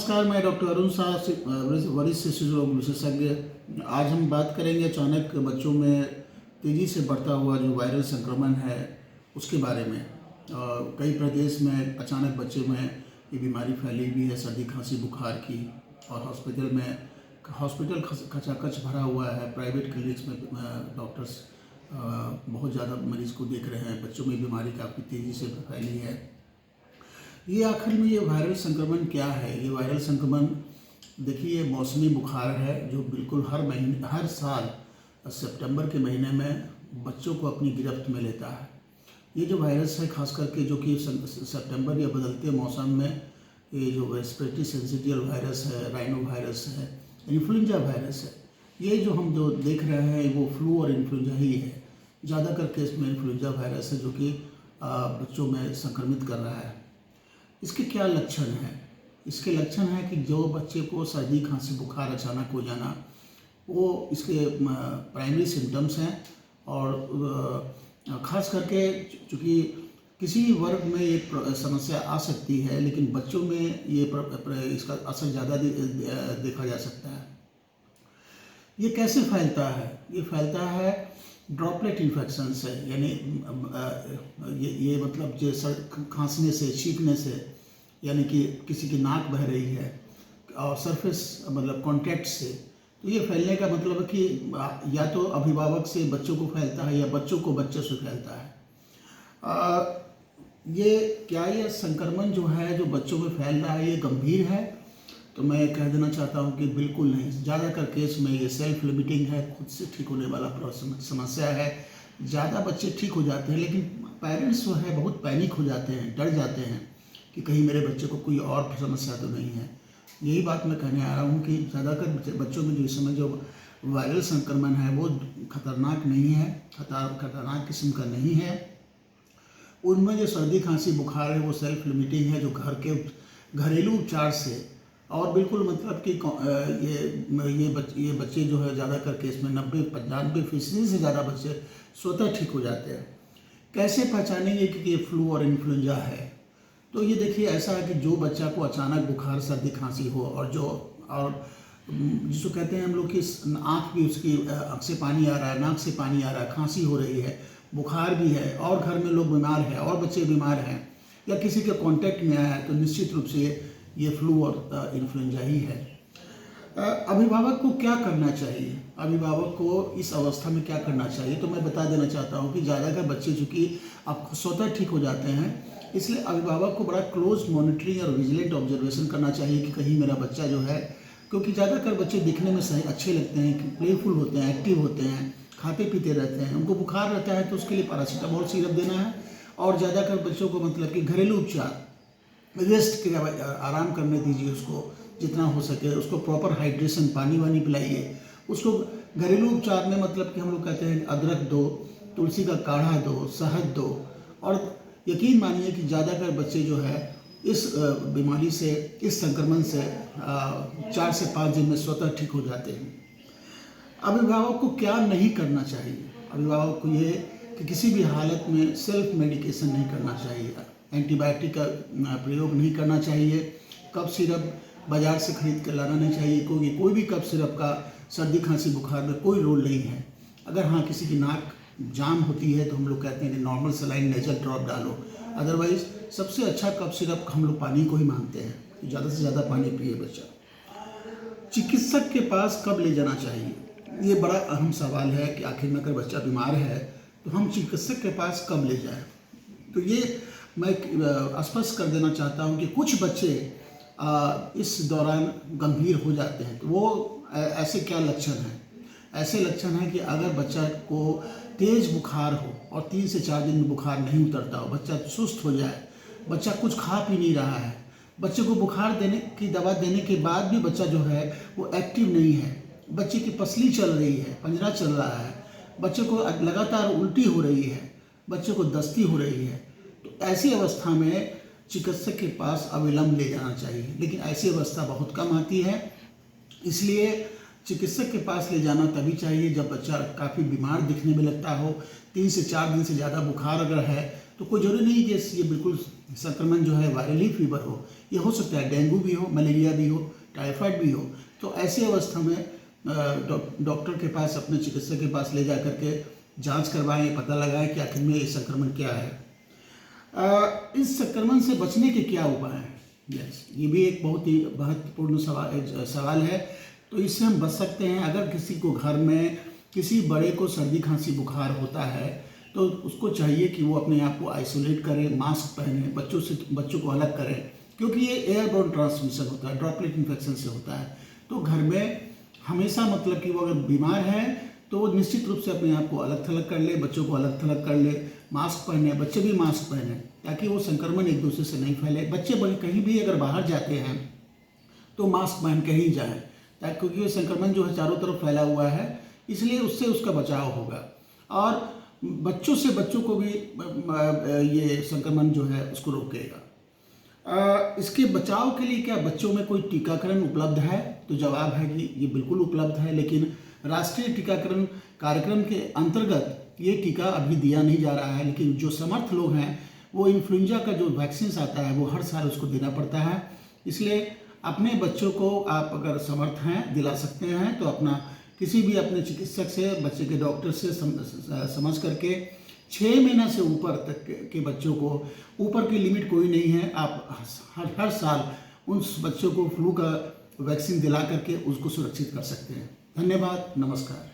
नमस्कार, मैं डॉक्टर अरुण शाह वरिष्ठ शिशु रोग विशेषज्ञ। आज हम बात करेंगे अचानक बच्चों में तेज़ी से बढ़ता हुआ जो वायरल संक्रमण है उसके बारे में। कई प्रदेश में अचानक बच्चे में ये बीमारी फैली हुई है, सर्दी खांसी बुखार की, और हॉस्पिटल खचाखच भरा हुआ है। प्राइवेट क्लिनिक्स में डॉक्टर्स बहुत ज़्यादा मरीज़ को देख रहे हैं। बच्चों में बीमारी काफ़ी तेज़ी से फैली है। ये आखिर में ये वायरल संक्रमण क्या है? ये वायरल संक्रमण देखिए मौसमी बुखार है जो बिल्कुल हर साल सितंबर के महीने में बच्चों को अपनी गिरफ्त में लेता है। ये जो वायरस है खास करके जो कि सितंबर या बदलते मौसम में ये जो रेस्पिरेटरी सिंसिटियल वायरस है, राइनो वायरस है, इन्फ्लुएंजा वायरस है, ये जो हम देख रहे हैं वो फ्लू और इन्फ्लुएंजा ही है। ज़्यादातर केस में इन्फ्लुएंजा वायरस है जो कि बच्चों में संक्रमित कर रहा है। इसके क्या लक्षण हैं? इसके लक्षण हैं कि जो बच्चे को सर्दी खांसी बुखार अचानक हो जाना, वो इसके प्राइमरी सिम्टम्स हैं। और ख़ास करके चूँकि किसी भी वर्ग में ये समस्या आ सकती है, लेकिन बच्चों में ये इसका असर ज़्यादा देखा जा सकता है। ये कैसे फैलता है? ये फैलता है ड्रॉपलेट इन्फेक्शन से, यानी ये मतलब जो खांसने से, छींकने से, यानी कि किसी की नाक बह रही है और सरफेस मतलब कॉन्टैक्ट से। तो ये फैलने का मतलब है कि या तो अभिभावक से बच्चों को फैलता है या बच्चों को बच्चे से फैलता है। ये संक्रमण जो है जो बच्चों में फैल रहा है ये गंभीर है? तो मैं कह देना चाहता हूँ कि बिल्कुल नहीं। ज़्यादातर केस में ये सेल्फ लिमिटिंग है, खुद से ठीक होने वाला समस्या है। ज़्यादा बच्चे ठीक हो जाते हैं, लेकिन पेरेंट्स जो है बहुत पैनिक हो जाते हैं, डर जाते हैं कि कहीं मेरे बच्चे को कोई और समस्या तो नहीं है। यही बात मैं कहने आ रहा हूँ कि ज़्यादातर बच्चों में जो इस समय जो वायरल संक्रमण है वो खतरनाक नहीं है, खतरनाक किस्म का नहीं है। उनमें जो सर्दी खांसी बुखार है वो सेल्फ लिमिटिंग है, जो घरेलू उपचार से, और बिल्कुल मतलब कि ये बच्चे जो है ज़्यादातर केस में 90-95% से ज़्यादा बच्चे स्वतः ठीक हो जाते हैं। कैसे पहचानेंगे कि ये फ्लू और इन्फ्लुएंजा है? तो ये देखिए ऐसा है कि जो बच्चा को अचानक बुखार सर्दी खांसी हो और जिसको कहते हैं हम लोग कि आँख भी उसकी आँख से पानी आ रहा है, नाक से पानी आ रहा है, खांसी हो रही है, बुखार भी है, और घर में लोग बीमार हैं और बच्चे बीमार हैं, या किसी के कांटेक्ट में आया है, तो निश्चित रूप से ये फ्लू और इन्फ्लुएंजा ही है। अभिभावक को क्या करना चाहिए? अभिभावक को इस अवस्था में क्या करना चाहिए? तो मैं बता देना चाहता हूँ कि ज़्यादातर बच्चे चूँकि अब स्वतः ठीक हो जाते हैं, इसलिए अभिभावक को बड़ा क्लोज मॉनिटरिंग और विजिलेंट ऑब्जर्वेशन करना चाहिए कि कहीं मेरा बच्चा जो है, क्योंकि ज़्यादातर बच्चे दिखने में सही अच्छे लगते हैं, कि प्लेफुल होते हैं, एक्टिव होते हैं, खाते पीते रहते हैं। उनको बुखार रहता है तो उसके लिए पैरासीटामोल सिरप देना है, और ज़्यादातर बच्चों को मतलब कि घरेलू उपचार, रेस्ट के आराम करने दीजिए उसको जितना हो सके। उसको प्रॉपर हाइड्रेशन, पानी वानी पिलाइए उसको। घरेलू उपचार में मतलब कि हम लोग कहते हैं अदरक दो, तुलसी का काढ़ा दो, शहद दो, और यकीन मानिए कि ज़्यादातर बच्चे जो है इस बीमारी से, इस संक्रमण से 4 से 5 दिन में स्वतः ठीक हो जाते हैं। अभिभावक को क्या नहीं करना चाहिए? अभिभावक को ये कि किसी भी हालत में सेल्फ मेडिकेशन नहीं करना चाहिए, एंटीबायोटिक का प्रयोग नहीं करना चाहिए, कफ सिरप बाज़ार से खरीद कर लाना नहीं चाहिए, क्योंकि कोई भी कफ सिरप का सर्दी खांसी बुखार में कोई रोल नहीं है। अगर हाँ किसी की नाक जाम होती है तो हम लोग कहते हैं कि नॉर्मल सलाइन नेजल ड्रॉप डालो। अदरवाइज सबसे अच्छा कफ सिरप हम लोग पानी को ही मानते हैं, ज़्यादा से ज़्यादा पानी पिए बच्चा। चिकित्सक के पास कब ले जाना चाहिए? ये बड़ा अहम सवाल है कि आखिर में अगर बच्चा बीमार है तो हम चिकित्सक के पास कब ले जाएं। तो ये मैं स्पष्ट कर देना चाहता हूँ कि कुछ बच्चे इस दौरान गंभीर हो जाते हैं। तो वो ऐसे क्या लक्षण हैं? ऐसे लक्षण हैं कि अगर बच्चा को तेज़ बुखार हो और 3 से 4 दिन में बुखार नहीं उतरता हो, बच्चा सुस्त हो जाए, बच्चा कुछ खा पी नहीं रहा है, बच्चे को बुखार देने की दवा देने के बाद भी बच्चा जो है वो एक्टिव नहीं है, बच्चे की पसली चल रही है, पंजरा चल रहा है, बच्चे को लगातार उल्टी हो रही है, बच्चे को दस्ती हो रही है, तो ऐसी अवस्था में चिकित्सक के पास अविलंब ले जाना चाहिए। लेकिन ऐसी अवस्था बहुत कम आती है, इसलिए चिकित्सक के पास ले जाना तभी चाहिए जब बच्चा काफ़ी बीमार दिखने में लगता हो। 3 से 4 दिन से ज़्यादा बुखार अगर है तो कोई ज़रूरी नहीं कि ये बिल्कुल संक्रमण जो है वायरल ही फीवर हो, ये हो सकता है डेंगू भी हो, मलेरिया भी हो, टाइफाइड भी हो। तो ऐसी अवस्था में डॉक्टर के पास, अपने चिकित्सक के पास ले जा करके जांच करवाएं, पता लगाएं कि आखिर में ये संक्रमण क्या है। इस संक्रमण से बचने के क्या उपाय हैं? ये भी एक बहुत ही महत्वपूर्ण सवाल है। तो इससे हम बच सकते हैं। अगर किसी को घर में किसी बड़े को सर्दी खांसी बुखार होता है तो उसको चाहिए कि वो अपने आप को आइसोलेट करे, मास्क पहने, बच्चों को अलग करें, क्योंकि ये एयरबोर्न ट्रांसमिशन होता है, ड्रॉपलेट इन्फेक्शन से होता है। तो घर में हमेशा मतलब कि वो अगर बीमार है तो वो निश्चित रूप से अपने आप को अलग थलग कर ले, बच्चों को अलग थलग कर ले, मास्क पहने, बच्चे भी मास्क पहने, ताकि वो संक्रमण एक दूसरे से नहीं फैले। बच्चे कहीं भी अगर बाहर जाते हैं तो मास्क पहन के ही जाएं, ताकि क्योंकि ये संक्रमण जो है चारों तरफ फैला हुआ है, इसलिए उससे उसका बचाव होगा। और बच्चों को भी ये संक्रमण जो है उसको रोकेगा। इसके बचाव के लिए क्या बच्चों में कोई टीकाकरण उपलब्ध है? तो जवाब है कि ये बिल्कुल उपलब्ध है, लेकिन राष्ट्रीय टीकाकरण कार्यक्रम के अंतर्गत ये टीका अभी दिया नहीं जा रहा है। लेकिन जो समर्थ लोग हैं वो इन्फ्लुएंजा का जो वैक्सीन आता है वो हर साल उसको देना पड़ता है। इसलिए अपने बच्चों को आप अगर समर्थ हैं, दिला सकते हैं, तो अपना किसी भी अपने चिकित्सक से, बच्चे के डॉक्टर से समझ करके 6 महीना से ऊपर तक के बच्चों को, ऊपर की लिमिट कोई नहीं है, आप हर साल उस बच्चों को फ्लू का वैक्सीन दिला करके उसको सुरक्षित कर सकते हैं। धन्यवाद, नमस्कार।